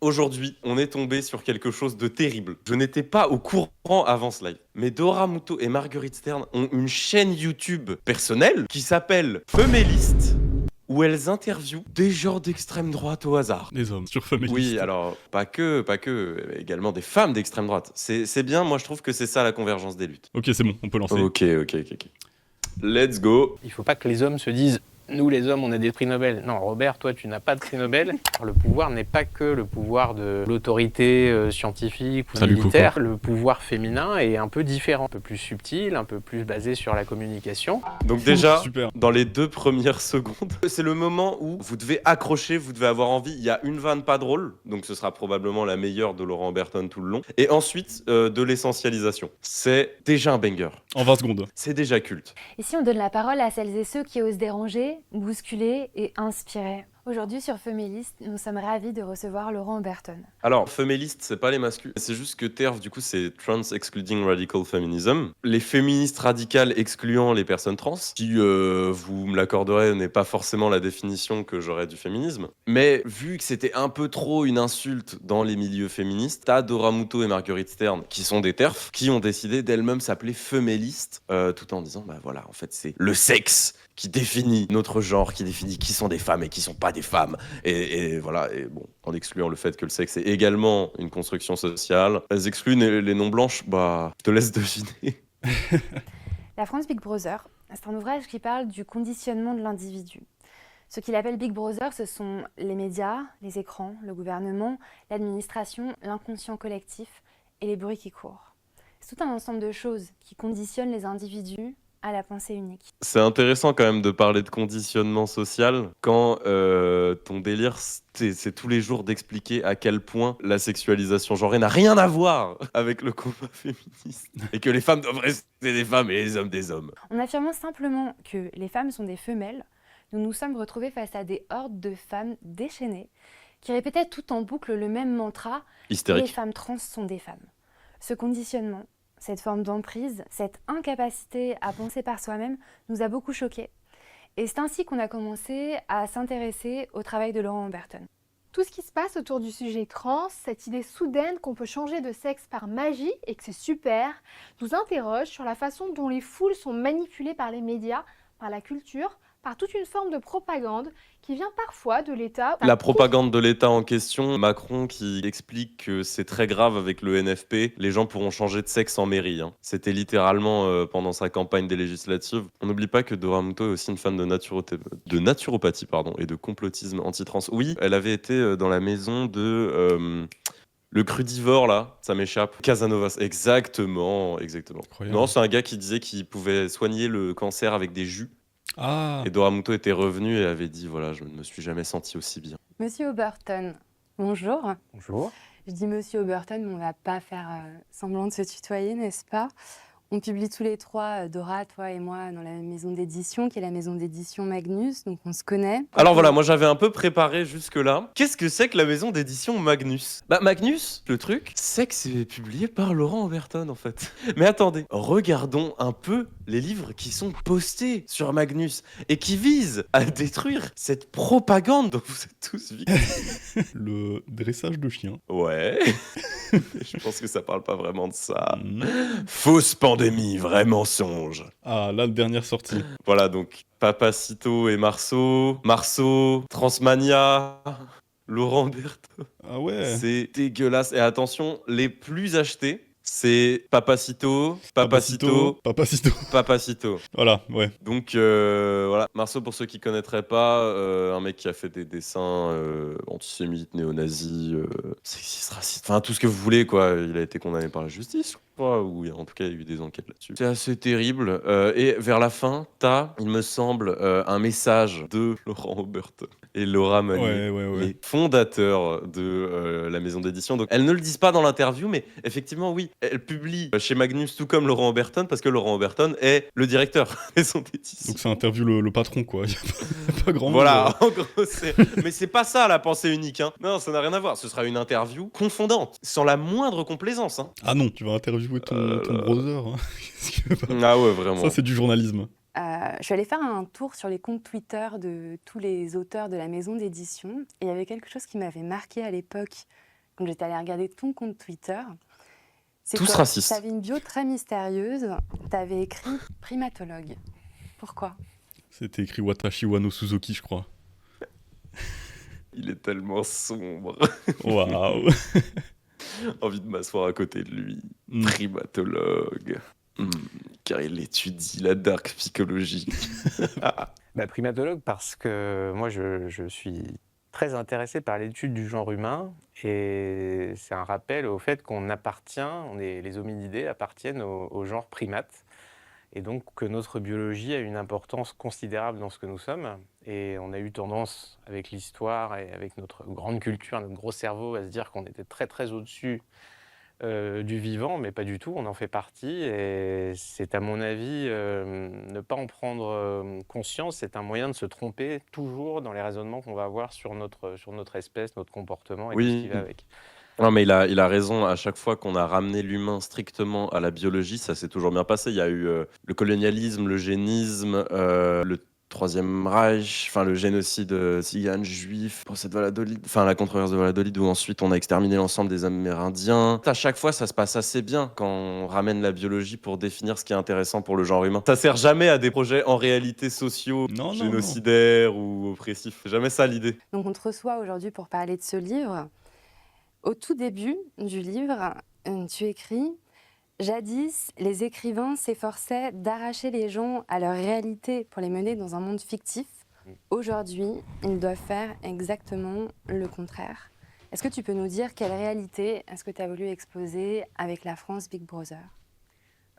Aujourd'hui, on est tombé sur quelque chose de terrible. Je n'étais pas au courant avant ce live. Mais Dora Muto et Marguerite Stern ont une chaîne YouTube personnelle qui s'appelle Femelist, où elles interviewent des gens d'extrême droite au hasard. Des hommes sur Oui, Femelist. alors, pas que, également des femmes d'extrême droite. C'est bien, moi je trouve que c'est ça la convergence des luttes. Ok, c'est bon, on peut lancer. Ok. Let's go. Il faut pas que les hommes se disent nous les hommes on a des prix Nobel. Non Robert, toi tu n'as pas de prix Nobel. Le pouvoir n'est pas que le pouvoir de l'autorité scientifique ou Salut, militaire. Coco. Le pouvoir féminin est un peu différent, un peu plus subtil, un peu plus basé sur la communication. Donc déjà, Super. dans les 2 premières secondes, c'est le moment où vous devez accrocher, vous devez avoir envie. Il y a une vanne pas drôle, donc ce sera probablement la meilleure de Laurent Berton tout le long. Et ensuite, de l'essentialisation. C'est déjà un banger. En 20 secondes. C'est déjà culte. Ici, on donne la parole à celles et ceux qui osent déranger, bousculer et inspirer. Aujourd'hui, sur Femelist, nous sommes ravis de recevoir Laurent Berton. Alors, féministe, c'est pas les masculins. C'est juste que TERF, du coup, c'est Trans Excluding Radical Feminism. Les féministes radicales excluant les personnes trans, qui, vous me l'accorderez, n'est pas forcément la définition que j'aurais du féminisme. Mais vu que c'était un peu trop une insulte dans les milieux féministes, t'as Dora Muto et Marguerite Stern, qui sont des TERF, qui ont décidé d'elles-mêmes s'appeler femélistes, tout en disant, bah voilà, en fait, c'est le sexe qui définit notre genre, qui définit qui sont des femmes et qui sont pas des femmes. Et voilà, et bon, en excluant le fait que le sexe est également une construction sociale. Elles excluent les non-blanches, bah, je te laisse deviner. La France Big Brother, c'est un ouvrage qui parle du conditionnement de l'individu. Ce qu'il appelle Big Brother, ce sont les médias, les écrans, le gouvernement, l'administration, l'inconscient collectif et les bruits qui courent. C'est tout un ensemble de choses qui conditionnent les individus à la pensée unique. C'est intéressant quand même de parler de conditionnement social quand ton délire, c'est tous les jours d'expliquer à quel point la sexualisation genrée n'a rien à voir avec le combat féministe. Et que les femmes doivent rester des femmes et les hommes des hommes. En affirmant simplement que les femmes sont des femelles, nous nous sommes retrouvés face à des hordes de femmes déchaînées qui répétaient tout en boucle le même mantra « les Hystérique. femmes trans sont des femmes ». Ce conditionnement, cette forme d'emprise, cette incapacité à penser par soi-même nous a beaucoup choqués. Et c'est ainsi qu'on a commencé à s'intéresser au travail de Laurent Berton. Tout ce qui se passe autour du sujet trans, cette idée soudaine qu'on peut changer de sexe par magie et que c'est super, nous interroge sur la façon dont les foules sont manipulées par les médias, par la culture, par toute une forme de propagande qui vient parfois de l'État. La propagande de l'État en question, Macron qui explique que c'est très grave avec le NFP, les gens pourront changer de sexe en mairie. Hein. C'était littéralement pendant sa campagne des législatives. On n'oublie pas que Dora Muto est aussi une fan de naturopathie et de complotisme anti-trans. Oui, elle avait été dans la maison de... le crudivore, là, ça m'échappe. Casanovas, exactement. Incroyable. Non, c'est un gars qui disait qu'il pouvait soigner le cancer avec des jus. Ah, Et Dora Muto était revenue et avait dit, voilà, je ne me suis jamais senti aussi bien. Monsieur Oberton, bonjour. Bonjour. Je dis Monsieur Oberton, mais on ne va pas faire semblant de se tutoyer, n'est-ce pas? On publie tous les trois, Dora, toi et moi, dans la maison d'édition, qui est la maison d'édition Magnus, donc on se connaît. Alors voilà, moi j'avais un peu préparé jusque-là. Qu'est-ce que c'est que la maison d'édition Magnus? Bah Magnus, le truc, c'est que c'est publié par Laurent Oberton en fait. Mais attendez, regardons un peu les livres qui sont postés sur Magnus et qui visent à détruire cette propagande dont vous êtes tous victimes. le dressage de chien. Ouais, je pense que ça parle pas vraiment de ça. Hmm. Fausse pandémie, vrai mensonge. Ah, la dernière sortie. Voilà, donc Papacito et Marceau, Transmania, Laurent Berthaud. Ah ouais. C'est dégueulasse. Et attention, les plus achetés, c'est Papacito. Papacito. Voilà, ouais. donc voilà, Marceau, pour ceux qui connaîtraient pas, un mec qui a fait des dessins antisémites, néo-nazis, sexistes, racistes, enfin tout ce que vous voulez quoi. Il a été condamné par la justice, quoi, ou en tout cas il y a eu des enquêtes là-dessus. C'est assez terrible. Et vers la fin, t'as, il me semble, un message de Laurent Oberton et Laura Manier, Ouais. les fondateurs de la maison d'édition. Donc elles ne le disent pas dans l'interview, mais effectivement oui, elles publient chez Magnus tout comme Laurent Oberton parce que Laurent Oberton est le directeur de la maison d'édition. Donc ça interview le patron, quoi. Il n'y a pas grand Voilà, en gros, mais c'est pas ça la pensée unique. Hein. Non, ça n'a rien à voir. Ce sera une interview confondante, sans la moindre complaisance. Hein. Ah non, tu vas interviewer ton brother. Hein. Qu'est-ce que- Ah ouais, vraiment. Ça, c'est du journalisme. Je suis allée faire un tour sur les comptes Twitter de tous les auteurs de la maison d'édition. Et il y avait quelque chose qui m'avait marqué à l'époque quand j'étais allée regarder ton compte Twitter, c'est Tous que racistes. tu avais une bio très mystérieuse. Tu avais écrit primatologue. Pourquoi? C'était écrit Watashi Wano Suzuki, je crois. Il est tellement sombre. Waouh. Envie de m'asseoir à côté de lui. Mm. Primatologue. Car il étudie la dark psychologie. Primatologue parce que moi je suis très intéressé par l'étude du genre humain et c'est un rappel au fait les hominidés appartiennent au genre primate et donc que notre biologie a une importance considérable dans ce que nous sommes et on a eu tendance avec l'histoire et avec notre grande culture, notre gros cerveau à se dire qu'on était très très au-dessus du vivant, mais pas du tout, on en fait partie et c'est à mon avis, ne pas en prendre conscience, c'est un moyen de se tromper toujours dans les raisonnements qu'on va avoir sur notre espèce, notre comportement et tout ce qui Oui. va avec. Non, mais il a raison. À chaque fois qu'on a ramené l'humain strictement à la biologie, ça s'est toujours bien passé. Il y a eu le colonialisme, l'eugénisme, le Troisième Reich, enfin le génocide tzigane, juif, procès de Valladolid, enfin la controverse de Valladolid, où ensuite on a exterminé l'ensemble des Amérindiens. À chaque fois, ça se passe assez bien quand on ramène la biologie pour définir ce qui est intéressant pour le genre humain. Ça sert jamais à des projets en réalité sociaux, Non. génocidaires ou oppressifs. C'est jamais ça l'idée. Donc on te reçoit aujourd'hui pour parler de ce livre. Au tout début du livre, tu écris « Jadis, les écrivains s'efforçaient d'arracher les gens à leur réalité pour les mener dans un monde fictif. Aujourd'hui, ils doivent faire exactement le contraire. » Est-ce que tu peux nous dire quelle réalité est-ce que tu as voulu exposer avec la France Big Brother?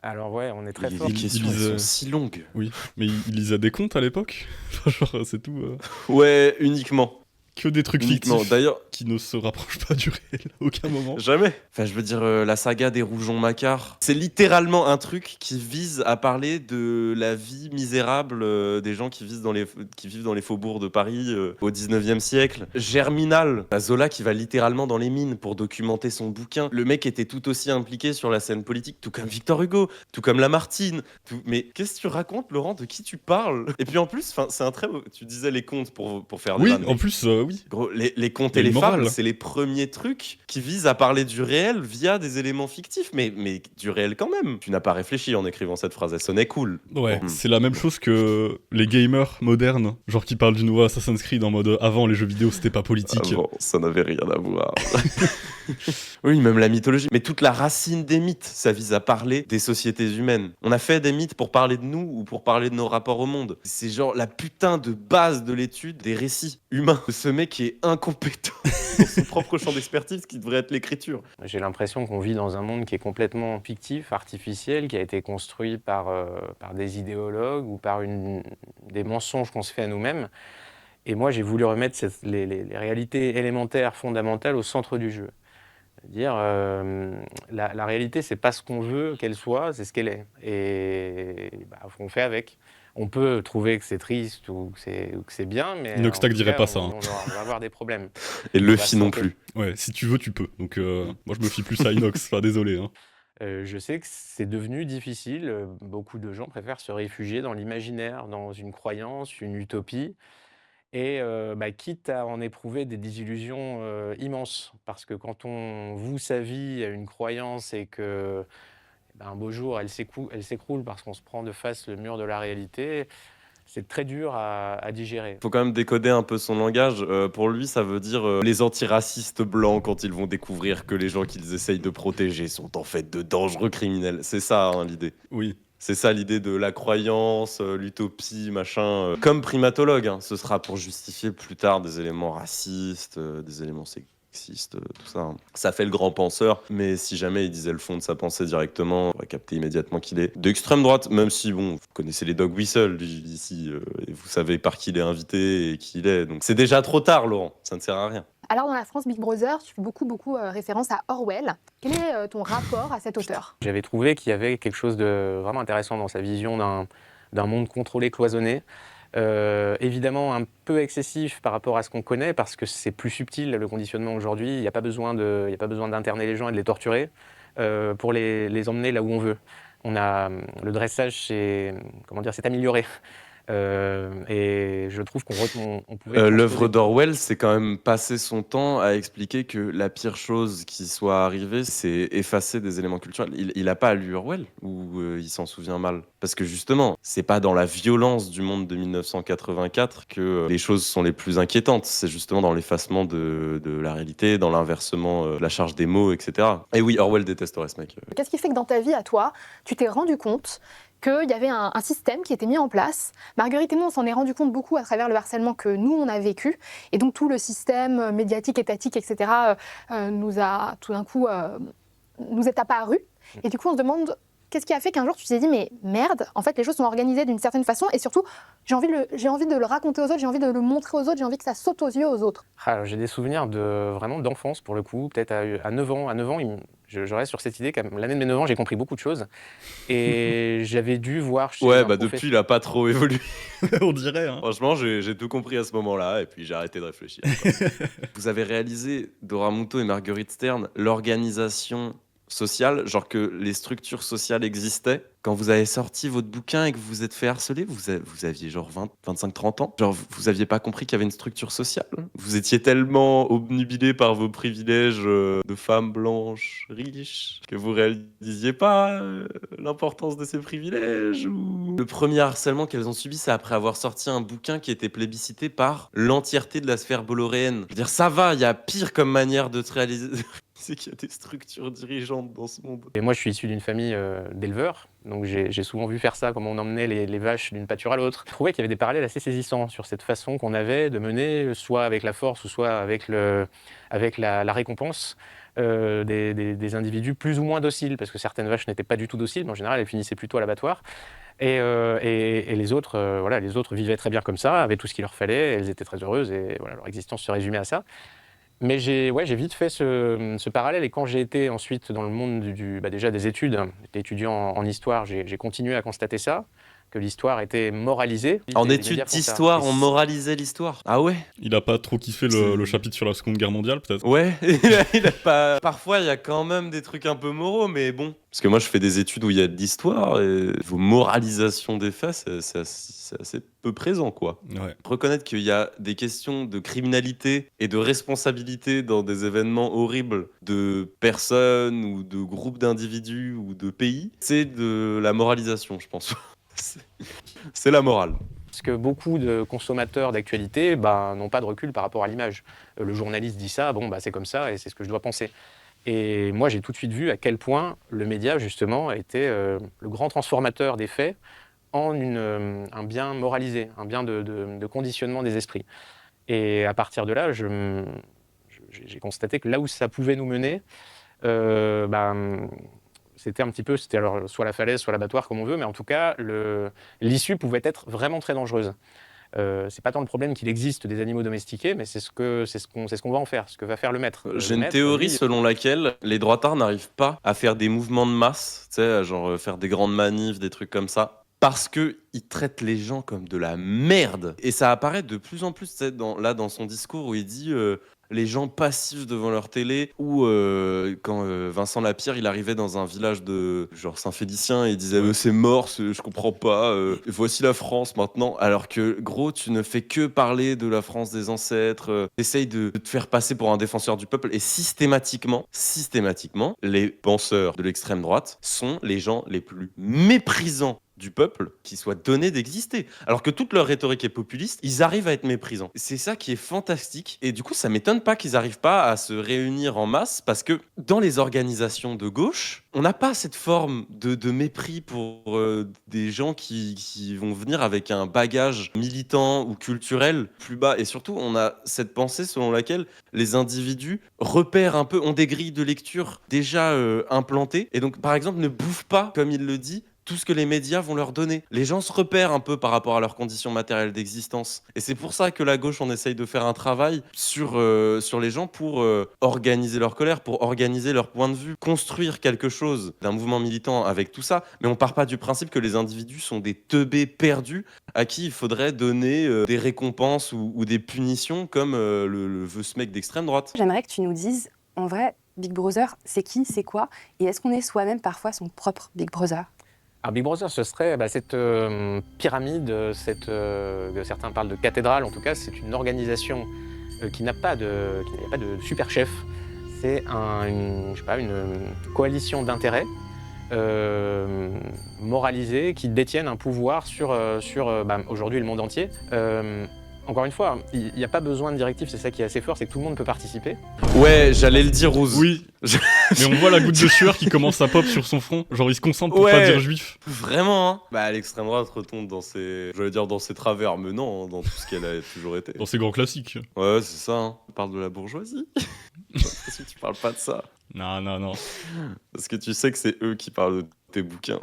Alors ouais, on est très Les fort. questions elles sont si longues. Oui, mais il lisait des contes à l'époque. Enfin, genre, c'est tout. Ouais, uniquement. Que des trucs Uniquement. fictifs D'ailleurs, qui ne se rapprochent pas du réel à aucun moment. jamais. Enfin, je veux dire, la saga des Rougon-Macquart, c'est littéralement un truc qui vise à parler de la vie misérable des gens qui vivent dans les faubourgs de Paris au 19e siècle. Germinal, la Zola qui va littéralement dans les mines pour documenter son bouquin. Le mec était tout aussi impliqué sur la scène politique, tout comme Victor Hugo, tout comme Lamartine. Mais qu'est-ce que tu racontes, Laurent? De qui tu parles? Et puis en plus, c'est un très... Tu disais les contes pour faire des Oui, vannes. en plus, oui. Gros, les contes Il y a et les une morale. fables, c'est les premiers trucs qui visent à parler du réel via des éléments fictifs, mais du réel quand même. Tu n'as pas réfléchi en écrivant cette phrase, elle sonnait cool. Ouais, Mm. c'est la même chose que les gamers modernes, genre qui parlent du nouveau Assassin's Creed en mode avant les jeux vidéo c'était pas politique. Avant, ça n'avait rien à voir. Oui, même la mythologie. Mais toute la racine des mythes, ça vise à parler des sociétés humaines. On a fait des mythes pour parler de nous ou pour parler de nos rapports au monde. C'est genre la putain de base de l'étude des récits humains. Ce mec qui est incompétent dans son propre champ d'expertise qui devrait être l'écriture. J'ai l'impression qu'on vit dans un monde qui est complètement fictif, artificiel, qui a été construit par des idéologues ou par des mensonges qu'on se fait à nous-mêmes. Et moi, j'ai voulu remettre les réalités élémentaires, fondamentales au centre du jeu. Dire la réalité, c'est pas ce qu'on veut qu'elle soit, c'est ce qu'elle est. Et on fait avec. On peut trouver que c'est triste ou que c'est bien, mais Inoxtag en tout dirait cas, pas ça, hein. on va avoir des problèmes. Et On Luffy va non se tromper. plus. Ouais, si tu veux, tu peux. Donc moi je me fie plus à Inox, enfin désolé. Hein. Je sais que c'est devenu difficile. Beaucoup de gens préfèrent se réfugier dans l'imaginaire, dans une croyance, une utopie, et quitte à en éprouver des désillusions immenses. Parce que quand on voue sa vie à une croyance et que un beau jour elle s'écroule parce qu'on se prend de face le mur de la réalité, c'est très dur à digérer. Faut quand même décoder un peu son langage. Pour lui, ça veut dire les antiracistes blancs quand ils vont découvrir que les gens qu'ils essayent de protéger sont en fait de dangereux criminels. C'est ça hein, l'idée. Oui. C'est ça l'idée de la croyance, l'utopie, machin. Comme primatologue, hein, ce sera pour justifier plus tard des éléments racistes, des éléments sexistes, tout ça. Hein. Ça fait le grand penseur, mais si jamais il disait le fond de sa pensée directement, on va capter immédiatement qu'il est d'extrême droite, même si, bon, vous connaissez les dog whistles ici, et vous savez par qui il est invité et qui il est. Donc c'est déjà trop tard, Laurent, ça ne sert à rien. Alors dans la France Big Brother, tu fais beaucoup référence à Orwell. Quel est ton rapport à cet auteur? J'avais trouvé qu'il y avait quelque chose de vraiment intéressant dans sa vision d'un monde contrôlé, cloisonné. Évidemment un peu excessif par rapport à ce qu'on connaît, parce que c'est plus subtil le conditionnement aujourd'hui. Il n'y a pas besoin d'interner les gens et de les torturer pour les emmener là où on veut. Le dressage s'est amélioré. Et je trouve on pouvait L'œuvre transposer. d'Orwell, c'est quand même passer son temps à expliquer que la pire chose qui soit arrivée, c'est effacer des éléments culturels. Il a pas lu Orwell ou il s'en souvient mal? Parce que justement, c'est pas dans la violence du monde de 1984 que les choses sont les plus inquiétantes. C'est justement dans l'effacement de la réalité, dans l'inversement de la charge des mots, etc. Et oui, Orwell détesterait ce mec. Qu'est-ce qui fait que dans ta vie, à toi, tu t'es rendu compte qu'il y avait un système qui était mis en place? Marguerite et moi, on s'en est rendu compte beaucoup à travers le harcèlement que nous, on a vécu. Et donc, tout le système médiatique, étatique, etc., nous a tout d'un coup nous est apparu. Et du coup, on se demande, qu'est-ce qui a fait qu'un jour, tu t'es dit, mais merde, en fait, les choses sont organisées d'une certaine façon. Et surtout, j'ai envie de le raconter aux autres, j'ai envie de le montrer aux autres, j'ai envie que ça saute aux yeux aux autres. Ah, j'ai des souvenirs vraiment d'enfance, pour le coup, peut-être à 9 ans. À 9 ans, je reste sur cette idée qu'à l'année de mes 9 ans, j'ai compris beaucoup de choses. Et j'avais dû voir chez Ouais, un bah professeur. depuis, il a pas trop évolué. On dirait, hein. Franchement, j'ai tout compris à ce moment-là, et puis j'ai arrêté de réfléchir. Vous avez réalisé, Dora Muto et Marguerite Stern, l'organisation sociale, genre que les structures sociales existaient. Quand vous avez sorti votre bouquin et que vous vous êtes fait harceler, vous aviez genre 20, 25, 30 ans. Genre, vous aviez pas compris qu'il y avait une structure sociale. Vous étiez tellement obnubilé par vos privilèges de femmes blanches, riches, que vous réalisiez pas l'importance de ces privilèges. Ou... Le premier harcèlement qu'elles ont subi, c'est après avoir sorti un bouquin qui était plébiscité par l'entièreté de la sphère bolloréenne. Je veux dire, ça va, il y a pire comme manière de te réaliser. C'est qu'il y a des structures dirigeantes dans ce monde. Et moi, je suis issu d'une famille d'éleveurs, donc j'ai souvent vu faire ça, comment on emmenait les vaches d'une pâture à l'autre. Je trouvais qu'il y avait des parallèles assez saisissants sur cette façon qu'on avait de mener, soit avec la force, ou soit avec la récompense, des individus plus ou moins dociles, parce que certaines vaches n'étaient pas du tout dociles, mais en général, elles finissaient plutôt à l'abattoir. Et les autres, voilà, les autres vivaient très bien comme ça, avaient tout ce qu'il leur fallait, elles étaient très heureuses, et voilà, leur existence se résumait à ça. Mais j'ai vite fait ce parallèle, et quand j'ai été ensuite dans le monde déjà des études, j'étais étudiant en histoire, j'ai continué à constater ça, que l'histoire était moralisée. En Les études médias font ça. d'histoire, on moralisait l'histoire. Ah ouais? Il a pas trop kiffé le chapitre sur la Seconde Guerre mondiale, peut-être. Ouais, il a pas... Parfois, il y a quand même des trucs un peu moraux, mais bon. Parce que moi, je fais des études où il y a de l'histoire, et vos moralisations des faits, c'est assez peu présent, quoi. Ouais. Reconnaître qu'il y a des questions de criminalité et de responsabilité dans des événements horribles de personnes ou de groupes d'individus ou de pays, c'est de la moralisation, je pense. C'est la morale. Parce que beaucoup de consommateurs d'actualité n'ont pas de recul par rapport à l'image. Le journaliste dit ça, c'est comme ça et c'est ce que je dois penser. Et moi, j'ai tout de suite vu à quel point le média, justement, était le grand transformateur des faits en un bien moralisé, un bien de conditionnement des esprits. Et à partir de là, j'ai constaté que là où ça pouvait nous mener, c'était alors soit la falaise, soit l'abattoir, comme on veut, mais en tout cas, l'issue pouvait être vraiment très dangereuse. C'est pas tant le problème qu'il existe des animaux domestiqués, mais c'est ce qu'on va en faire, ce que va faire le maître. J'ai Le une maître, théorie lui, selon laquelle les droitards n'arrivent pas à faire des mouvements de masse, tu sais, genre faire des grandes manifs, des trucs comme ça, parce qu'ils traitent les gens comme de la merde. Et ça apparaît de plus en plus, tu sais, dans son discours où il dit les gens passifs devant leur télé, ou quand Vincent Lapierre, il arrivait dans un village de genre Saint-Félicien et il disait c'est mort, je comprends pas, voici la France maintenant. Alors que gros, tu ne fais que parler de la France des ancêtres, t'essayes de te faire passer pour un défenseur du peuple, et systématiquement, les penseurs de l'extrême droite sont les gens les plus méprisants du peuple qui soit donné d'exister. Alors que toute leur rhétorique est populiste, ils arrivent à être méprisants. C'est ça qui est fantastique. Et du coup, ça m'étonne pas qu'ils n'arrivent pas à se réunir en masse, parce que dans les organisations de gauche, on n'a pas cette forme de mépris pour des gens qui vont venir avec un bagage militant ou culturel plus bas. Et surtout, on a cette pensée selon laquelle les individus repèrent un peu, ont des grilles de lecture déjà implantées. Et donc, par exemple, ne bouffent pas, comme il le dit, tout ce que les médias vont leur donner. Les gens se repèrent un peu par rapport à leurs conditions matérielles d'existence. Et c'est pour ça que la gauche, on essaye de faire un travail sur les gens pour organiser leur colère, pour organiser leur point de vue, construire quelque chose d'un mouvement militant avec tout ça. Mais on part pas du principe que les individus sont des teubés perdus à qui il faudrait donner des récompenses ou des punitions comme le veut ce mec d'extrême droite. J'aimerais que tu nous dises, en vrai, Big Brother, c'est qui, c'est quoi, et est-ce qu'on est soi-même parfois son propre Big Brother ? Alors Big Brother, ce serait cette pyramide, que certains parlent de cathédrale, en tout cas, c'est une organisation qui n'a pas de super chef. C'est une coalition d'intérêts moralisés qui détiennent un pouvoir sur aujourd'hui le monde entier. Encore une fois, il n'y a pas besoin de directive, c'est ça qui est assez fort, c'est que tout le monde peut participer. Ouais, j'allais le dire, Rose. Oui. Mais on voit la goutte de sueur qui commence à pop sur son front. Genre, il se concentre pour Ouais. pas dire juif. Vraiment, hein. Bah, l'extrême droite retombe dans ses travers, mais non, hein, dans tout ce qu'elle a toujours été. Dans ses grands classiques. Ouais, c'est ça, hein. On parle de la bourgeoisie. J'ai l'impression que tu parles pas de ça. Non. Parce que tu sais que c'est eux qui parlent de tes bouquins.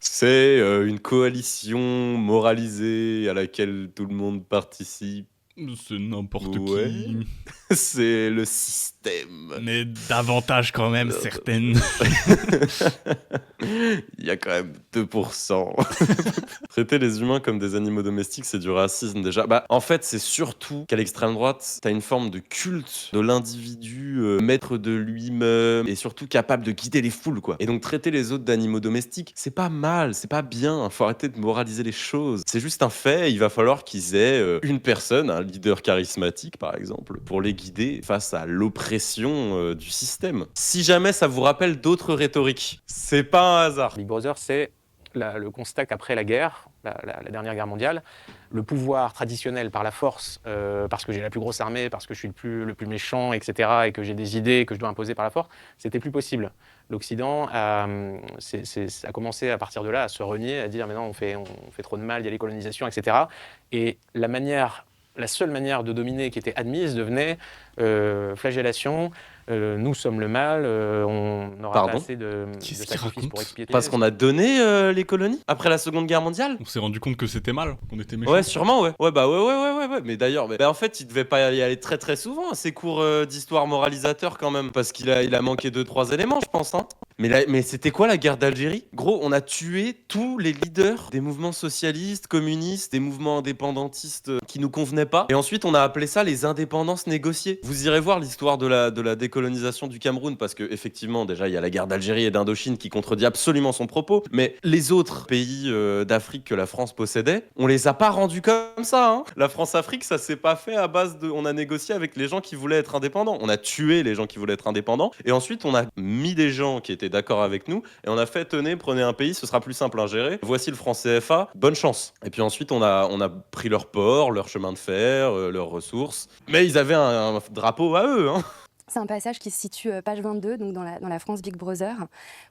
C'est une coalition moralisée à laquelle tout le monde participe. C'est n'importe Ouais. qui. C'est le système. Mais davantage quand même, certaines. Il y a quand même 2%. Traiter les humains comme des animaux domestiques, c'est du racisme déjà. Bah, en fait, c'est surtout qu'à l'extrême droite, t'as une forme de culte de l'individu maître de lui-même et surtout capable de guider les foules, quoi. Et donc traiter les autres d'animaux domestiques, c'est pas mal, c'est pas bien. Faut arrêter de moraliser les choses. C'est juste un fait. Il va falloir qu'ils aient une personne, un leader charismatique par exemple, pour les guider face à l'oppression du système. Si jamais ça vous rappelle d'autres rhétoriques, c'est pas un hasard. Big Brother, c'est le constat qu'après la guerre, la dernière guerre mondiale, le pouvoir traditionnel par la force, parce que j'ai la plus grosse armée, parce que je suis le plus méchant, etc., et que j'ai des idées que je dois imposer par la force, c'était plus possible. L'Occident a commencé à partir de là à se renier, à dire mais non, on fait trop de mal, il y a les colonisations, etc. Et la seule manière de dominer qui était admise devenait flagellation. Nous sommes le mal, on n'aura pas Pardon assez de Qu'est-ce qu'il sacrifices raconte pour expier. Parce qu'on a donné les colonies après la Seconde Guerre mondiale. On s'est rendu compte que c'était mal, qu'on était méchants. Ouais, sûrement, ouais. Ouais. Mais d'ailleurs, en fait, il devait pas y aller très très souvent à ces cours d'histoire moralisateur quand même, parce qu'il a manqué 2-3 éléments, je pense. Hein. Mais c'était quoi la guerre d'Algérie? Gros, on a tué tous les leaders des mouvements socialistes, communistes, des mouvements indépendantistes qui nous convenaient pas. Et ensuite, on a appelé ça les indépendances négociées. Vous irez voir l'histoire de la décolonisation du Cameroun, parce que effectivement, déjà, il y a la guerre d'Algérie et d'Indochine qui contredit absolument son propos. Mais les autres pays d'Afrique que la France possédait, on les a pas rendus comme ça. Hein. La France-Afrique, ça s'est pas fait à base de... On a négocié avec les gens qui voulaient être indépendants. On a tué les gens qui voulaient être indépendants. Et ensuite, on a mis des gens qui étaient d'accord avec nous. Et on a fait, tenez, prenez un pays, ce sera plus simple à gérer. Voici le franc CFA, bonne chance. Et puis ensuite, on a pris leur port, leur chemin de fer, leurs ressources. Mais ils avaient un drapeau à eux, hein. C'est un passage qui se situe page 22, donc dans la France Big Brother,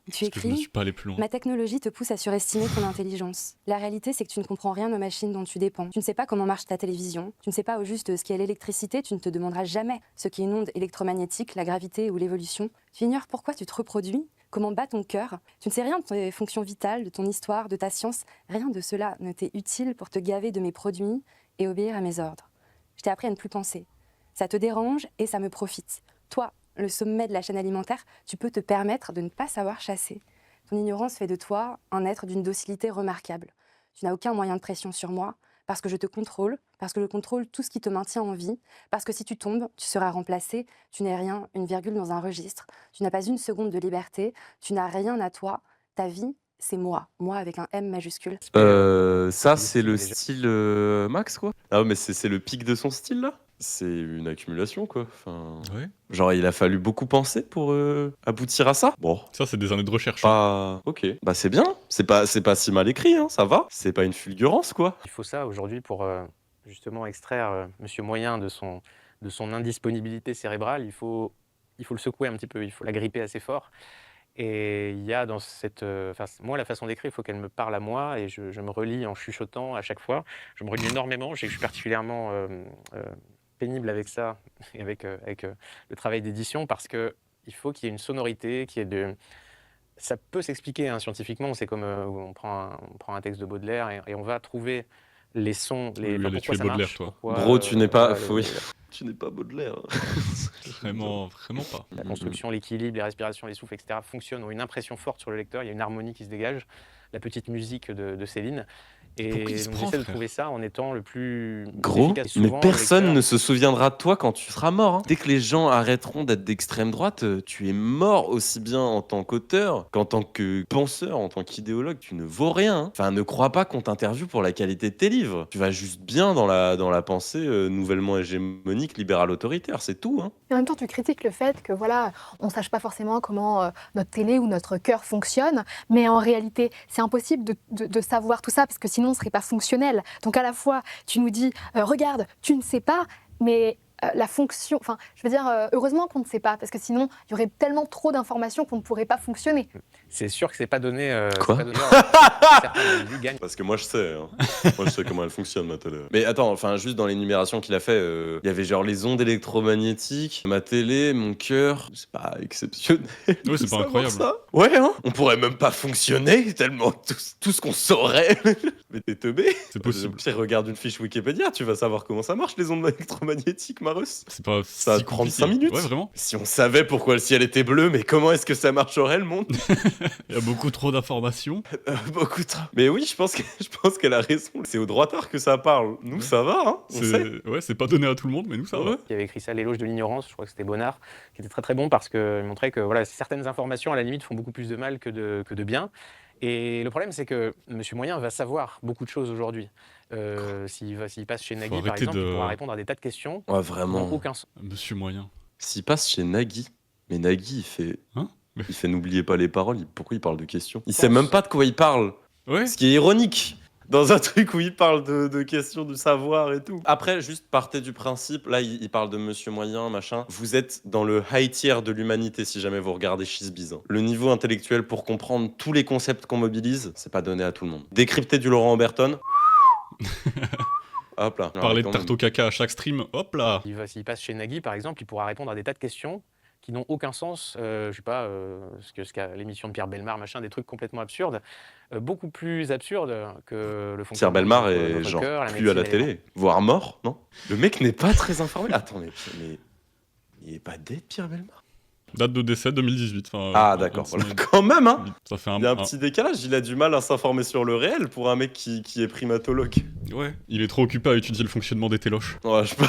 où tu Parce que je ne écris suis pas allé plus loin. « Ma technologie te pousse à surestimer ton intelligence. La réalité, c'est que tu ne comprends rien aux machines dont tu dépends. Tu ne sais pas comment marche ta télévision, tu ne sais pas au juste ce qu'est l'électricité, tu ne te demanderas jamais ce qu'est une onde électromagnétique, la gravité ou l'évolution. Tu ignores pourquoi tu te reproduis, comment bat ton cœur. Tu ne sais rien de tes fonctions vitales, de ton histoire, de ta science. Rien de cela ne t'est utile pour te gaver de mes produits et obéir à mes ordres. Je t'ai appris à ne plus penser. Ça te dérange et ça me profite. Toi, le sommet de la chaîne alimentaire, tu peux te permettre de ne pas savoir chasser. Ton ignorance fait de toi un être d'une docilité remarquable. Tu n'as aucun moyen de pression sur moi, parce que je te contrôle, parce que je contrôle tout ce qui te maintient en vie, parce que si tu tombes, tu seras remplacé, tu n'es rien, une virgule dans un registre, tu n'as pas une seconde de liberté, tu n'as rien à toi, ta vie, c'est moi avec un M majuscule. Ça, c'est le style Max, quoi. Ah, mais c'est le pic de son style, là. C'est une accumulation, quoi. Enfin, Ouais. genre, il a fallu beaucoup penser pour aboutir à ça. Bon, Ça, c'est des années de recherche. pas... Ok, bah c'est bien. C'est pas si mal écrit, hein, ça va. C'est pas une fulgurance, quoi. Il faut ça aujourd'hui pour justement extraire Monsieur Moyen de son indisponibilité cérébrale. Il faut le secouer un petit peu, il faut la gripper assez fort. Et il y a dans cette... moi, la façon d'écrire, il faut qu'elle me parle à moi et je me relis en chuchotant à chaque fois. Je me relis énormément, je suis particulièrement pénible avec ça, et avec le travail d'édition, parce qu'il faut qu'il y ait une sonorité, qu'il y ait de... Ça peut s'expliquer hein, scientifiquement, c'est comme on prend un texte de Baudelaire et on va trouver les sons, Oui, pourquoi tu es ça Baudelaire, marche. toi. Pourquoi, Bro, tu n'es pas... voilà, Oui. Tu n'es pas Baudelaire. Vraiment pas. la construction, l'équilibre, les respirations, les souffles, etc. fonctionnent, ont une impression forte sur le lecteur, il y a une harmonie qui se dégage, la petite musique de Céline. Et Pour qui il se donc prend, j'essaie de frère trouver ça en étant le plus Gros, efficace. Et mais souvent, le personne lecteur- ne se souviendra de toi quand tu seras mort, hein. Dès que les gens arrêteront d'être d'extrême droite, tu es mort aussi bien en tant qu'auteur qu'en tant que penseur, en tant qu'idéologue. Tu ne vaux rien, hein. Enfin, ne crois pas qu'on t'interviewe pour la qualité de tes livres. Tu vas juste bien dans la pensée nouvellement hégémonique, libérale autoritaire, c'est tout, hein. Et en même temps, tu critiques le fait que voilà, on ne sache pas forcément comment notre télé ou notre cœur fonctionne, mais en réalité, c'est impossible de savoir tout ça parce que sinon, on ne serait pas fonctionnel. Donc à la fois, tu nous dis, regarde, tu ne sais pas, mais la fonction, enfin, je veux dire, heureusement qu'on ne sait pas parce que sinon, il y aurait tellement trop d'informations qu'on ne pourrait pas fonctionner. C'est sûr que c'est pas donné. Quoi c'est pas donné certains individus gagnent. Parce que moi je sais, hein. Moi je sais comment elle fonctionne ma télé. Mais attends, enfin juste dans l'énumération qu'il a fait, il y avait genre les ondes électromagnétiques, ma télé, mon cœur, c'est pas exceptionnel. Ouais, de c'est pas savoir incroyable. ça. Ouais, hein. On pourrait même pas fonctionner tellement tout ce qu'on saurait. Mais t'es teubé. C'est possible. Puis regarde une fiche Wikipédia, tu vas savoir comment ça marche les ondes électromagnétiques, Marus. C'est pas Ça va si te prendre compliqué. 5 minutes. Ouais, vraiment. Si on savait pourquoi le ciel était bleu, mais comment est-ce que ça marcherait le monde? Il y a beaucoup trop d'informations. Beaucoup trop. Mais oui, je pense qu'elle a raison. C'est aux droitards que ça parle. Nous, ça va, hein. On sait. Ouais, c'est pas donné à tout le monde, mais nous, ça va. Ouais. Qui avait écrit ça, L'éloge de l'ignorance, je crois que c'était Bonnard, qui était très très bon parce qu'il montrait que voilà, certaines informations à la limite font beaucoup plus de mal que de bien. Et le problème, c'est que Monsieur Moyen va savoir beaucoup de choses aujourd'hui. S'il passe chez Nagui, par arrêter exemple, de- il pourra répondre à des tas de questions Ouais, qui vraiment. n'ont aucun sens. Monsieur Moyen. S'il passe chez Nagui, mais Nagui, il fait. Hein Il fait n'oubliez pas les paroles. Pourquoi il parle de questions? Il Je sait pense. même pas de quoi il parle. Ouais. Ce qui est ironique. Dans un truc où il parle de questions du savoir et tout. Après, juste partez du principe, là il parle de Monsieur Moyen, machin. Vous êtes dans le high tier de l'humanité si jamais vous regardez Shizbiz, hein. Le niveau intellectuel pour comprendre tous les concepts qu'on mobilise, c'est pas donné à tout le monde. Décrypter du Laurent Humberton. Hop là. Parler de Quand tarte même. au caca à chaque stream, hop là. S'il passe chez Nagui, par exemple, il pourra répondre à des tas de questions qui n'ont aucun sens. Je sais pas, ce qu'a l'émission de Pierre Bellemare, machin, des trucs complètement absurdes, beaucoup plus absurdes que le Pierre fonctionnement Bellemare de est notre genre cœur, plus à la médecine télé, voire mort, non? Le mec n'est pas très informé. Attends, mais il est pas dead, Pierre Bellemare? Date de décès 2018. Enfin, Ah d'accord, 26 voilà. 000. Quand même, hein. Ça fait Il y a un petit décalage, il a du mal à s'informer sur le réel pour un mec qui est primatologue. Ouais, il est trop occupé à étudier le fonctionnement des téloches. Ouais, je peux...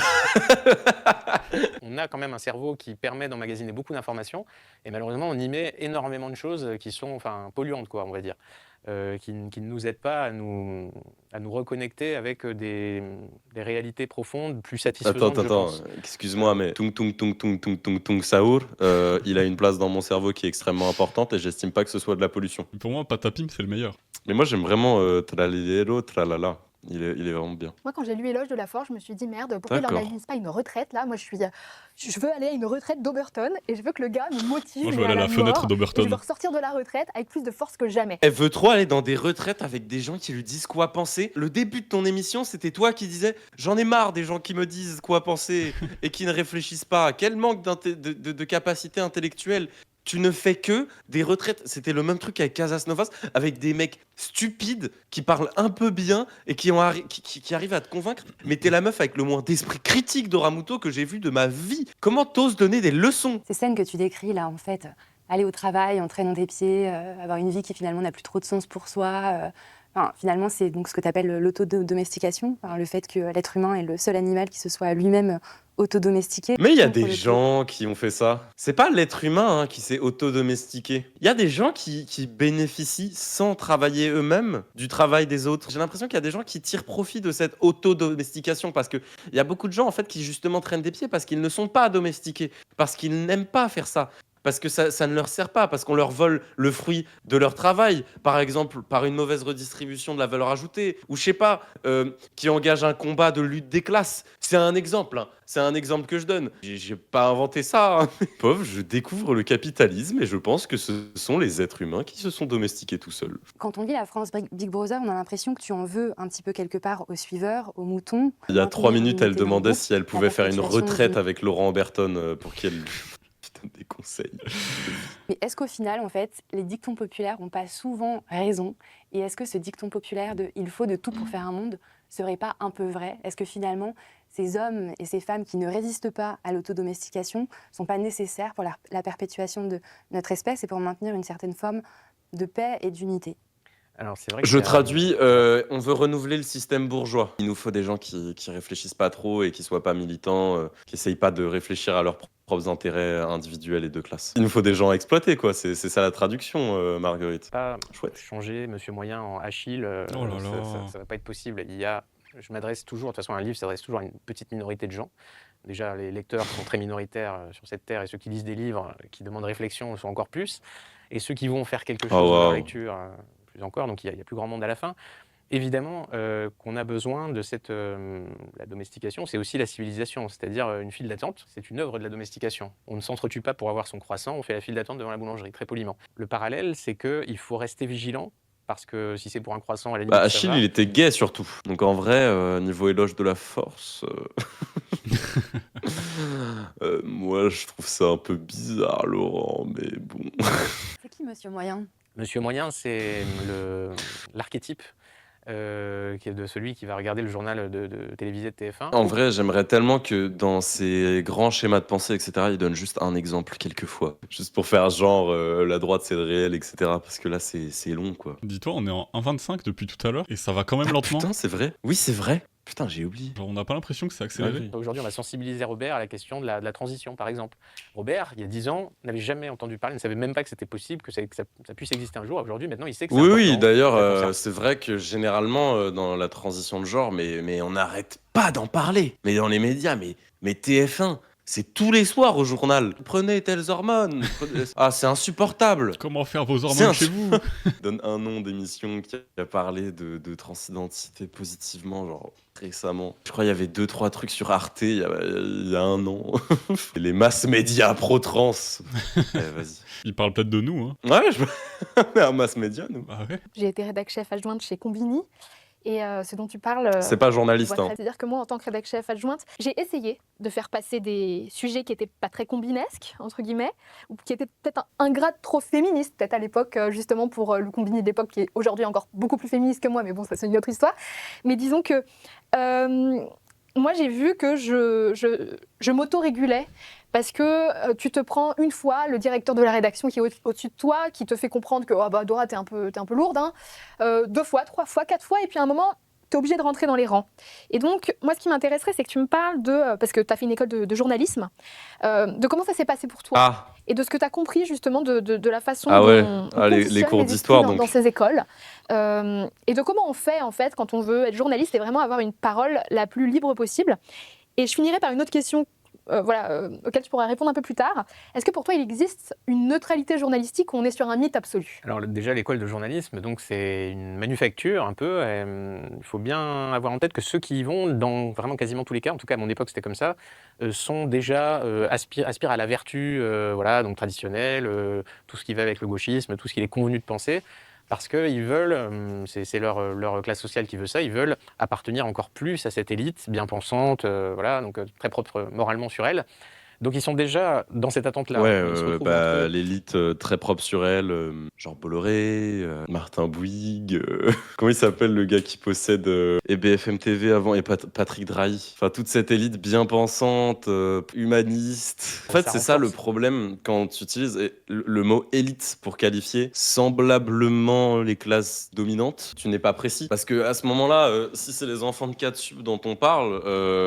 On a quand même un cerveau qui permet d'emmagasiner beaucoup d'informations, et malheureusement, on y met énormément de choses qui sont polluantes, quoi, on va dire, qui ne nous aident pas à nous reconnecter avec des réalités profondes, plus satisfaisantes, je Attends, pense. excuse-moi, mais Tung Saour, il a une place dans mon cerveau qui est extrêmement importante et j'estime pas que ce soit de la pollution. Pour moi, Patapim, c'est le meilleur. Mais moi, j'aime vraiment Tralalero, Tralala. Il est vraiment bien. Moi, quand j'ai lu Éloge de la Forge, je me suis dit merde, pourquoi il D'accord. n'organise pas une retraite là? Moi, je veux aller à une retraite d'Oberton et je veux que le gars me motive. Moi, je mais veux aller à la mort, fenêtre et je d'Oberton. veux ressortir de la retraite avec plus de force que jamais. Elle veut trop aller dans des retraites avec des gens qui lui disent quoi penser. Le début de ton émission, c'était toi qui disais « J'en ai marre des gens qui me disent quoi penser et qui ne réfléchissent pas. Quel manque de capacité intellectuelle. Tu ne fais que des retraites. » C'était le même truc avec Casas Novas, avec des mecs stupides qui parlent un peu bien et qui arrivent à te convaincre. Mais t'es la meuf avec le moins d'esprit critique d'Oramuto que j'ai vu de ma vie. Comment t'oses donner des leçons? Ces scènes que tu décris là, en fait, aller au travail en traînant des pieds, avoir une vie qui finalement n'a plus trop de sens pour soi. Finalement, c'est donc ce que tu appelles l'autodomestication, le fait que l'être humain est le seul animal qui se soit lui-même autodomestiqué. Mais il y a contre des le gens qui ont fait ça. C'est pas l'être humain qui s'est autodomestiqué. Il y a des gens qui bénéficient sans travailler eux-mêmes du travail des autres. J'ai l'impression qu'il y a des gens qui tirent profit de cette autodomestication parce que il y a beaucoup de gens en fait qui justement traînent des pieds parce qu'ils ne sont pas domestiqués, parce qu'ils n'aiment pas faire ça. Parce que ça ne leur sert pas, parce qu'on leur vole le fruit de leur travail, par exemple par une mauvaise redistribution de la valeur ajoutée, ou je sais pas, qui engage un combat de lutte des classes. C'est un exemple, hein. C'est un exemple que je donne. J'ai pas inventé ça, hein. Pauvre, je découvre le capitalisme et je pense que ce sont les êtres humains qui se sont domestiqués tout seuls. Quand on lit la France Big Brother, on a l'impression que tu en veux un petit peu quelque part aux suiveurs, aux moutons. Il y a 3 minutes, elle Unité dans le demandait groupe, si elle pouvait la faire une perpétuation retraite du- avec Laurent Humberton pour qu'elle lui donne des conseils. Mais est-ce qu'au final, en fait, les dictons populaires n'ont pas souvent raison? Et est-ce que ce dicton populaire de « il faut de tout pour faire un monde » serait pas un peu vrai? Est-ce que finalement, ces hommes et ces femmes qui ne résistent pas à l'autodomestication sont pas nécessaires pour la perpétuation de notre espèce et pour maintenir une certaine forme de paix et d'unité? Alors c'est vrai que Je c'est traduis, on veut renouveler le système bourgeois. Il nous faut des gens qui réfléchissent pas trop et qui soient pas militants, qui essayent pas de réfléchir à leurs propres intérêts individuels et de classe. Il nous faut des gens à exploiter, quoi. C'est ça la traduction, Marguerite. pas Chouette. changer Monsieur Moyen en Achille, Oh là ça, là. ça va pas être possible. Je m'adresse toujours, de toute façon, un livre s'adresse toujours à une petite minorité de gens. Déjà, les lecteurs sont très minoritaires sur cette terre, et ceux qui lisent des livres qui demandent réflexion le sont encore plus. Et ceux qui vont faire quelque chose de la wow. lecture, plus encore. Donc il y a plus grand monde à la fin. Évidemment qu'on a besoin de la domestication, c'est aussi la civilisation, c'est-à-dire une file d'attente, c'est une œuvre de la domestication. On ne s'entretue pas pour avoir son croissant, on fait la file d'attente devant la boulangerie, très poliment. Le parallèle, c'est qu'il faut rester vigilant, parce que si c'est pour un croissant, à la limite, Bah, ça Achille, va. il était gay surtout. Donc en vrai, niveau éloge de la force, moi je trouve ça un peu bizarre, Laurent, mais bon. C'est qui Monsieur Moyen? Monsieur Moyen, c'est l'archétype qui est de celui qui va regarder le journal de télévisé de TF1. En vrai, j'aimerais tellement que dans ces grands schémas de pensée, etc., il donne juste un exemple quelquefois. Juste pour faire genre, la droite c'est le réel, etc. Parce que là, c'est long, quoi. Dis-toi, on est en 1,25 depuis tout à l'heure et ça va quand même lentement. Putain, c'est vrai. Oui, c'est vrai. Putain, j'ai oublié. Genre, on n'a pas l'impression que c'est accéléré. Ouais. Aujourd'hui, on va sensibiliser Robert à la question de la transition, par exemple. Robert, il y a 10 ans, n'avait jamais entendu parler, ne savait même pas que c'était possible, que ça puisse exister un jour. Aujourd'hui, maintenant, il sait que c'est Oui, important. oui, d'ailleurs, que ça concerne. c'est vrai que généralement, dans la transition de genre, mais on n'arrête pas d'en parler. Mais dans les médias, mais TF1, c'est tous les soirs au journal. Prenez telles hormones. Ah, c'est insupportable. Comment faire vos C'est hormones un- chez vous? Donne un nom d'émission qui a parlé de transidentité positivement, genre récemment. Je crois qu'il y avait 2-3 trucs sur Arte il y a un an. Les masses médias pro-trans. Vas-y. Il parle peut-être de nous, hein. Ouais, on est un mass média, nous. Ah ouais? J'ai été rédac chef adjointe chez Combini. Et ce dont tu parles, C'est pas journaliste, hein. c'est-à-dire que moi, en tant que rédac chef adjointe, j'ai essayé de faire passer des sujets qui n'étaient pas très combinesques, entre guillemets, ou qui étaient peut-être un grade trop féministe, peut-être à l'époque, justement pour le Combini de l'époque, qui est aujourd'hui encore beaucoup plus féministe que moi, mais bon, ça c'est une autre histoire. Mais disons que moi, j'ai vu que je m'auto-régulais parce que tu te prends une fois le directeur de la rédaction qui est au-dessus de toi, qui te fait comprendre que oh, bah, Dora, t'es un peu lourde, hein. 2 fois, 3 fois, 4 fois, et puis à un moment, t'es obligé de rentrer dans les rangs. Et donc, moi, ce qui m'intéresserait, c'est que tu me parles parce que tu as fait une école de journalisme, de comment ça s'est passé pour toi, Ah, et de ce que tu as compris justement de la façon Ah ouais. dont on Ah, les conditionne cours les d'histoire, esprits donc. dans ces écoles, et de comment on fait en fait quand on veut être journaliste et vraiment avoir une parole la plus libre possible. Et je finirai par une autre question auquel tu pourras répondre un peu plus tard. Est-ce que pour toi il existe une neutralité journalistique ou on est sur un mythe absolu? Alors déjà, l'école de journalisme, donc c'est une manufacture un peu. Il faut bien avoir en tête que ceux qui y vont, dans vraiment quasiment tous les cas, en tout cas à mon époque c'était comme ça, sont déjà aspirent à la vertu, donc traditionnelle, tout ce qui va avec le gauchisme, tout ce qu'il est convenu de penser. Parce qu'ils veulent, c'est leur classe sociale qui veut ça, ils veulent appartenir encore plus à cette élite bien pensante, donc très propre moralement sur elle. Donc ils sont déjà dans cette attente-là. Ouais, Ils se retrouvent entre eux. l'élite très propre sur elle, genre Bolloré, Martin Bouygues, comment il s'appelle le gars qui possède et BFM TV avant, et Patrick Drahi. Enfin, toute cette élite bien pensante, humaniste. En fait, Ça c'est ça le renforce. problème quand tu utilises le mot élite pour qualifier semblablement les classes dominantes. Tu n'es pas précis. Parce que à ce moment-là, si c'est les enfants de 4 sub dont on parle,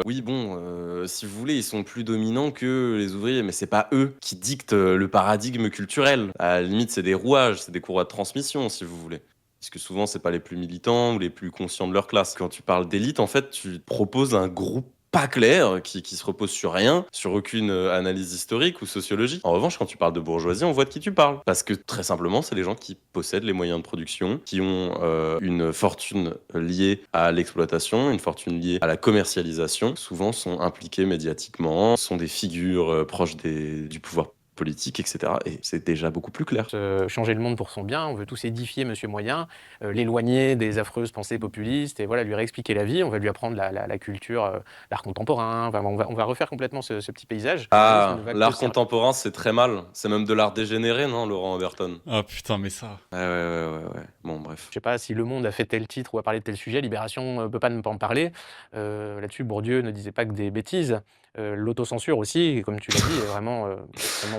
oui, bon, si vous voulez, ils sont plus dominants que les ouvriers, mais c'est pas eux qui dictent le paradigme culturel. À la limite, c'est des rouages, c'est des courroies de transmission, si vous voulez. Parce que souvent, c'est pas les plus militants ou les plus conscients de leur classe. Quand tu parles d'élite, en fait, tu proposes un groupe pas clair, qui se repose sur rien, sur aucune analyse historique ou sociologique. En revanche, quand tu parles de bourgeoisie, on voit de qui tu parles. Parce que très simplement, c'est les gens qui possèdent les moyens de production, qui ont une fortune liée à l'exploitation, une fortune liée à la commercialisation, souvent sont impliqués médiatiquement, sont des figures proches du pouvoir politique, etc. Et c'est déjà beaucoup plus clair. Changer le monde pour son bien, on veut tous édifier Monsieur Moyen, l'éloigner des affreuses pensées populistes, et voilà, lui réexpliquer la vie, on va lui apprendre la culture, l'art contemporain, enfin, on va refaire complètement ce petit paysage. Ah, Ne va que l'art servir. contemporain, c'est très mal. C'est même de l'art dégénéré, non, Laurent Overton? Ah putain, mais ça. Ouais. Bon, bref. Je sais pas si Le Monde a fait tel titre ou a parlé de tel sujet, Libération peut pas ne pas en parler. Là-dessus, Bourdieu ne disait pas que des bêtises. L'autocensure aussi, comme tu l'as dit, est vraiment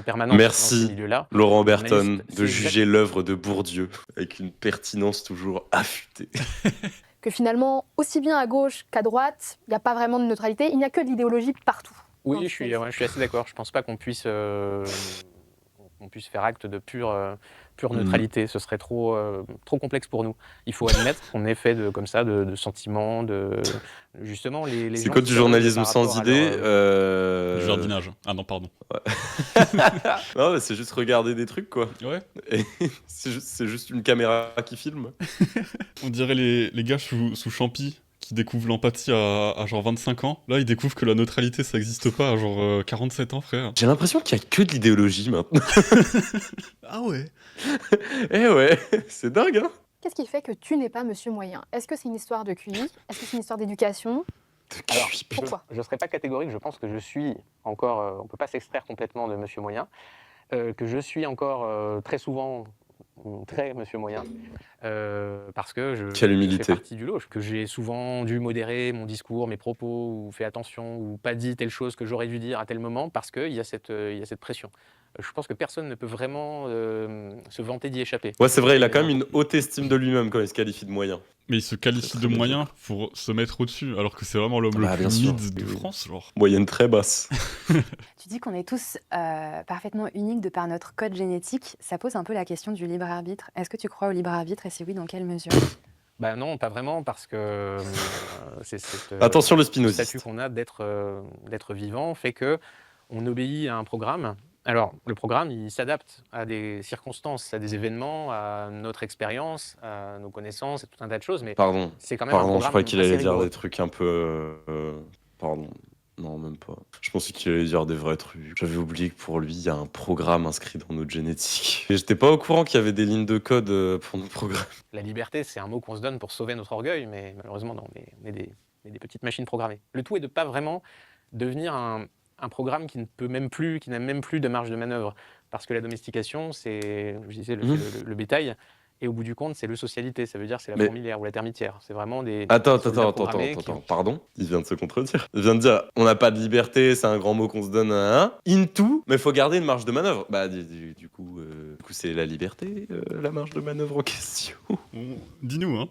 permanente dans ces Merci, milieux-là. Laurent Les journalistes, Berton, c'est de exact- juger l'œuvre de Bourdieu avec une pertinence toujours affûtée. Que finalement, aussi bien à gauche qu'à droite, il n'y a pas vraiment de neutralité, il n'y a que de l'idéologie partout. Oui, dans je ce suis, texte. ouais, je suis assez d'accord. Je pense pas qu'on puisse faire acte de pure neutralité. Ce serait trop complexe pour nous. Il faut admettre qu'on est fait comme ça, de sentiments, justement, les C'est gens quoi qui du s'abonnent journalisme par sans rapport à idée leur, Du jardinage. Ah non, pardon. Non, mais c'est juste regarder des trucs, quoi. Ouais. Et c'est juste une caméra qui filme. On dirait les gars sous Champy qui découvrent l'empathie à genre 25 ans. Là, ils découvrent que la neutralité, ça existe pas à genre 47 ans, frère. J'ai l'impression qu'il y a que de l'idéologie maintenant. Ah ouais. Eh ouais, c'est dingue, hein. Qu'est-ce qui fait que tu n'es pas Monsieur Moyen? Est-ce que c'est une histoire de QI? Est-ce que c'est une histoire d'éducation? Alors, Pourquoi? je ne serais pas catégorique, je pense que je suis encore, on ne peut pas s'extraire complètement de Monsieur Moyen, que je suis encore très souvent très Monsieur Moyen, parce que Quelle je humilité. fais partie du lot, que j'ai souvent dû modérer mon discours, mes propos, ou fait attention, ou pas dit telle chose que j'aurais dû dire à tel moment, parce qu'il y a cette pression. Je pense que personne ne peut vraiment se vanter d'y échapper. Ouais, c'est vrai, il a quand même une haute estime de lui-même quand il se qualifie de moyen. Mais il se qualifie C'est de très moyen pour se mettre au-dessus, alors que c'est vraiment l'homme Bah, le bien plus sûr. mid de France, genre. Moyenne très basse. Tu dis qu'on est tous parfaitement uniques de par notre code génétique. Ça pose un peu la question du libre arbitre. Est-ce que tu crois au libre arbitre et si oui, dans quelle mesure? Bah non, pas vraiment, parce que c'est cette, Attention le le statut spinoziste. qu'on a d'être vivant fait que on obéit à un programme. Alors, le programme, il s'adapte à des circonstances, à des événements, à notre expérience, à nos connaissances, à tout un tas de choses, mais Pardon, c'est quand même un pardon, je programme croyais qu'il assez allait dire rigoureux. des trucs un peu... Pardon, non, même pas. Je pensais qu'il allait dire des vrais trucs. J'avais oublié que pour lui, il y a un programme inscrit dans notre génétique. Et j'étais pas au courant qu'il y avait des lignes de code pour nos programmes. La liberté, c'est un mot qu'on se donne pour sauver notre orgueil, mais malheureusement, non, on est des petites machines programmées. Le tout est de ne pas vraiment devenir un programme qui ne peut même plus, qui n'a même plus de marge de manœuvre. Parce que la domestication, c'est, je disais, le bétail. Et au bout du compte, c'est le socialité. Ça veut dire c'est la Mais- fourmilière ou la termitière. C'est vraiment des Attends, soldats programmés qui- pardon. Il vient de se contredire. Il vient de dire, on n'a pas de liberté, c'est un grand mot qu'on se donne à un. Into, mais faut garder une marge de manœuvre. Bah, du coup, c'est la liberté, la marge de manœuvre en question. Dis-nous, hein.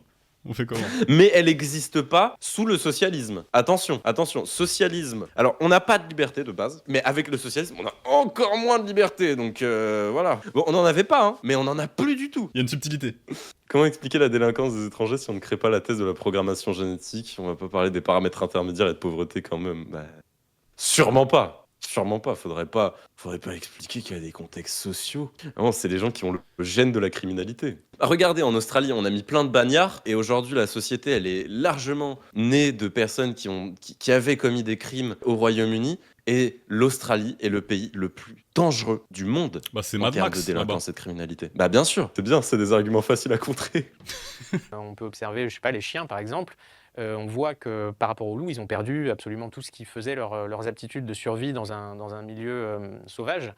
On fait comment? Mais elle n'existe pas sous le socialisme. Attention, socialisme. Alors, on n'a pas de liberté de base, mais avec le socialisme, on a encore moins de liberté. Donc voilà. Bon, on n'en avait pas, hein, mais on n'en a plus du tout. Il y a une subtilité. Comment expliquer la délinquance des étrangers si on ne crée pas la thèse de la programmation génétique? On va pas parler des paramètres intermédiaires et de pauvreté quand même. Bah, sûrement pas. Sûrement pas. Faudrait pas expliquer qu'il y a des contextes sociaux. Non, c'est les gens qui ont le gène de la criminalité. Ah, regardez, en Australie, on a mis plein de bagnards et aujourd'hui, la société, elle est largement née de personnes qui avaient commis des crimes au Royaume-Uni. Et l'Australie est le pays le plus dangereux du monde Bah, c'est en Mad termes Max, de là-bas. délinquance et de criminalité. Bah bien sûr, c'est bien, c'est des arguments faciles à contrer. On peut observer, je sais pas, les chiens par exemple. On voit que par rapport aux loups, ils ont perdu absolument tout ce qui faisait leurs aptitudes de survie dans un milieu sauvage.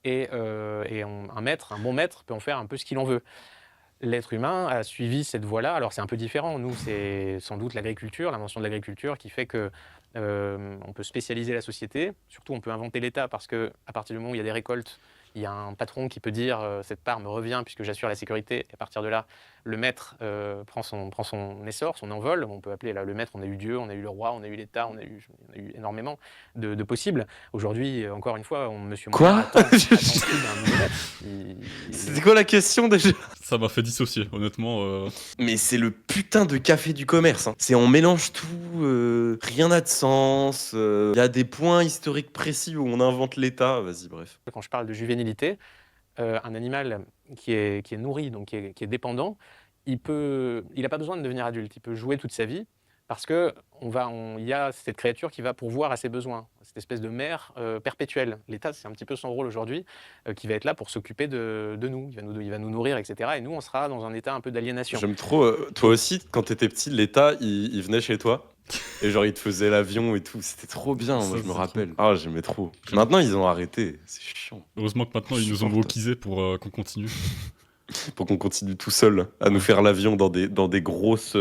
Et un bon maître peut en faire un peu ce qu'il en veut. L'être humain a suivi cette voie-là. Alors c'est un peu différent. Nous, c'est sans doute l'agriculture, l'invention de l'agriculture qui fait que on peut spécialiser la société. Surtout, on peut inventer l'État parce que à partir du moment où il y a des récoltes, il y a un patron qui peut dire cette part me revient puisque j'assure la sécurité. Et à partir de là, le maître prend son essor, son envol. On peut appeler là, le maître, on a eu Dieu, on a eu le roi, on a eu l'État, on a eu énormément de possibles. Aujourd'hui, encore une fois, Monsieur Quoi Moyen attend plus d'un nouveau maître. C'était quoi la question déjà? Ça m'a fait dissocier, honnêtement. Mais c'est le putain de café du commerce. Hein. C'est on mélange tout, rien n'a de sens. Il y a des points historiques précis où on invente l'État. Vas-y, bref. Quand je parle de juvénilité, un animal qui est nourri, donc qui est dépendant, il n'a pas besoin de devenir adulte. Il peut jouer toute sa vie parce que il y a cette créature qui va pourvoir à ses besoins, cette espèce de mère perpétuelle. L'État, c'est un petit peu son rôle aujourd'hui, qui va être là pour s'occuper de nous. Il va nous nourrir, etc. Et nous, on sera dans un état un peu d'aliénation. J'aime trop. Toi aussi, quand t'étais petit, l'État, il venait chez toi. Et genre, il te faisait l'avion et tout. C'était trop bien, Ça, moi, je me c'est rappelle. Ah, j'aimais trop. Maintenant, ils ont arrêté. C'est chiant. Heureusement que maintenant, ils nous ont wokisé pour qu'on continue. Pour qu'on continue tout seul à nous faire l'avion dans des grosses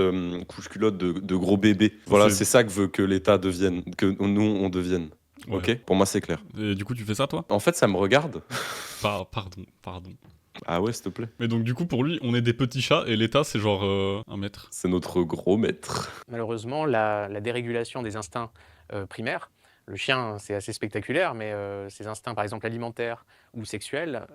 couches culottes de gros bébés. Voilà, C'est- c'est ça que veut que l'État devienne, que nous, on devienne. Ouais. Ok, pour moi c'est clair. Et du coup, tu fais ça, toi? En fait, ça me regarde. Pardon. Ah ouais, s'il te plaît. Mais donc, du coup, pour lui, on est des petits chats et l'État, c'est genre 1 mètre. C'est notre gros maître. Malheureusement, la dérégulation des instincts primaires, le chien, c'est assez spectaculaire, mais ses instincts, par exemple, alimentaires ou sexuels,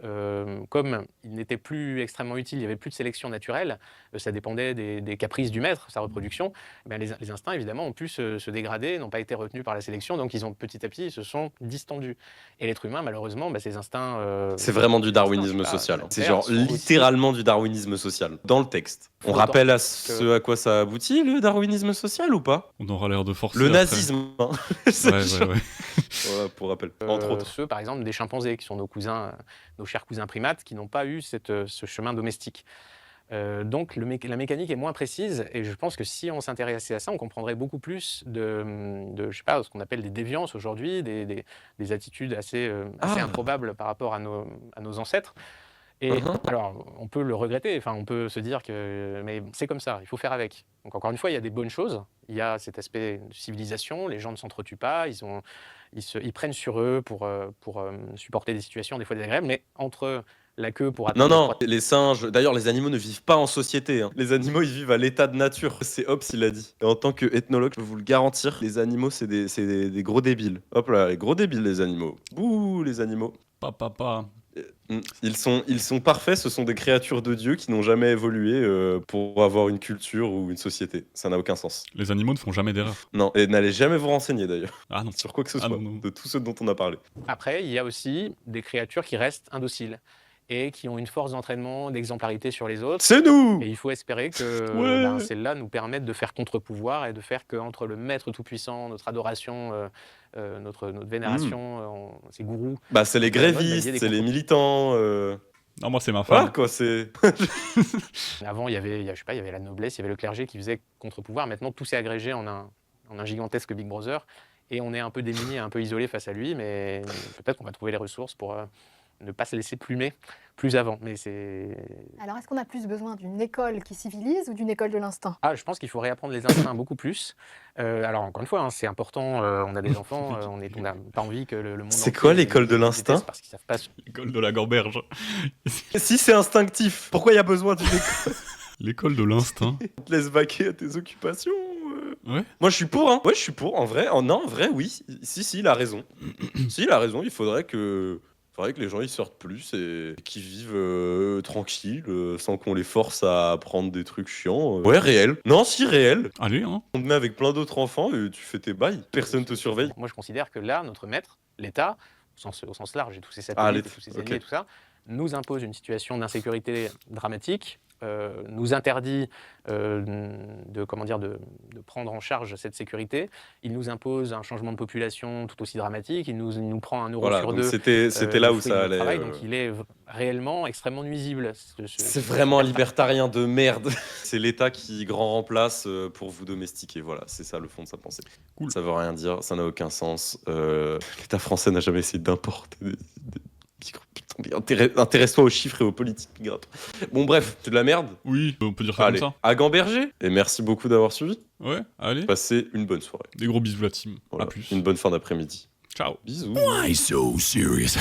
comme ils n'étaient plus extrêmement utiles, il n'y avait plus de sélection naturelle, ça dépendait des caprices du maître, sa reproduction, eh bien, les instincts, évidemment, ont pu se dégrader, n'ont pas été retenus par la sélection, donc ils ont petit à petit, ils se sont distendus. Et l'être humain, malheureusement, ses instincts... C'est vraiment du darwinisme je sais pas, social. C'est alimentaires genre sont aussi- littéralement du darwinisme social. Dans le texte. On Autant rappelle à que- ce à quoi ça aboutit, le darwinisme social ou pas? On aura l'air de forcer. Le après. nazisme. Hein. C'est Ouais. genre- Voilà, pour rappel. Entre autres. Ceux, par exemple, des chimpanzés, qui sont nos cousins, nos chers cousins primates, qui n'ont pas eu ce chemin domestique. Donc la mécanique est moins précise, et je pense que si on s'intéressait à ça, on comprendrait beaucoup plus de je sais pas, ce qu'on appelle des déviances aujourd'hui, des attitudes assez improbables par rapport à nos ancêtres. Et alors, on peut le regretter, enfin, on peut se dire que mais c'est comme ça, il faut faire avec. Donc encore une fois, il y a des bonnes choses, il y a cet aspect de civilisation, les gens ne s'entretuent pas, ils prennent sur eux pour supporter des situations des fois désagréables, mais entre la queue pour Non, atteindre... les singes, d'ailleurs, les animaux ne vivent pas en société. Hein. Les animaux, ils vivent à l'état de nature. C'est Hobbes, il a dit. Et en tant qu'ethnologue, je peux vous le garantir, les animaux, c'est des gros débiles. Hop là, les gros débiles, les animaux. Bouh, les animaux. Papa. Ils sont parfaits, ce sont des créatures de Dieu qui n'ont jamais évolué pour avoir une culture ou une société. Ça n'a aucun sens. Les animaux ne font jamais d'erreur. Non, et n'allez jamais vous renseigner d'ailleurs, Ah non. sur quoi que ce soit, Ah non. de tous ceux dont on a parlé. Après, il y a aussi des créatures qui restent indociles et qui ont une force d'entraînement, d'exemplarité sur les autres. C'est nous. Et il faut espérer que Ouais. celles-là nous permettent de faire contre-pouvoir et de faire qu'entre le maître tout-puissant, notre adoration, notre vénération, ces gourous... Bah, c'est les Dans la mode, grévistes, il y a des c'est les concours. militants. Non, moi, c'est ma Voilà femme. quoi, c'est. Avant, il y avait la noblesse, il y avait le clergé qui faisait contre-pouvoir. Maintenant, tout s'est agrégé en un gigantesque Big Brother. Et on est un peu démunis, un peu isolé face à lui, mais peut-être qu'on va trouver les ressources pour ne pas se laisser plumer plus avant. Mais c'est... Alors, est-ce qu'on a plus besoin d'une école qui civilise ou d'une école de l'instinct? Je pense qu'il faut réapprendre les instincts beaucoup plus. Alors, encore une fois, hein, c'est important, on a des enfants, on n'a pas envie que le monde... C'est entier quoi l'école de les l'instinct? déteste parce qu'ils savent pas... L'école de la gamberge. Si c'est instinctif, pourquoi il y a besoin d'une école? L'école de l'instinct. On te laisse vaquer à tes occupations. Ouais. Moi, je suis pour, hein. Ouais, je suis pour. En vrai, non, en vrai, oui. Si, il a raison. Si, il a raison. Il faudrait que les gens ils sortent plus et qu'ils vivent tranquilles, sans qu'on les force à apprendre des trucs chiants. Ouais, réel. Non, si, réel. Allez, hein. On te met avec plein d'autres enfants et tu fais tes bails. Personne te surveille. Moi, je considère que là, notre maître, l'État, au sens large, et tous ces satellites, l'État, et tous ces ok. alliés, et tout ça, nous impose une situation d'insécurité dramatique, nous interdit de prendre en charge cette sécurité. Il nous impose un changement de population tout aussi dramatique. Il nous prend 1 euro Voilà, sur donc 2. c'était là le où fruit de ça notre allait. travail, donc il est réellement extrêmement nuisible. C'est vraiment un libertarien de merde. C'est l'État qui grand remplace pour vous domestiquer. Voilà, c'est ça le fond de sa pensée. Cool. Ça veut rien dire, ça n'a aucun sens. L'État français n'a jamais essayé d'importer des migrants. Putain, mais intéresse-toi aux chiffres et aux politiques migratoires. Bon, bref, c'est de la merde. Oui, on peut dire ça Allez, comme à Gamberger. Et merci beaucoup d'avoir suivi. ça. Ouais, allez. Passez une bonne soirée. Des gros bisous la team. Voilà, À plus. une bonne fin d'après-midi. Ciao. Bisous. Why so serious?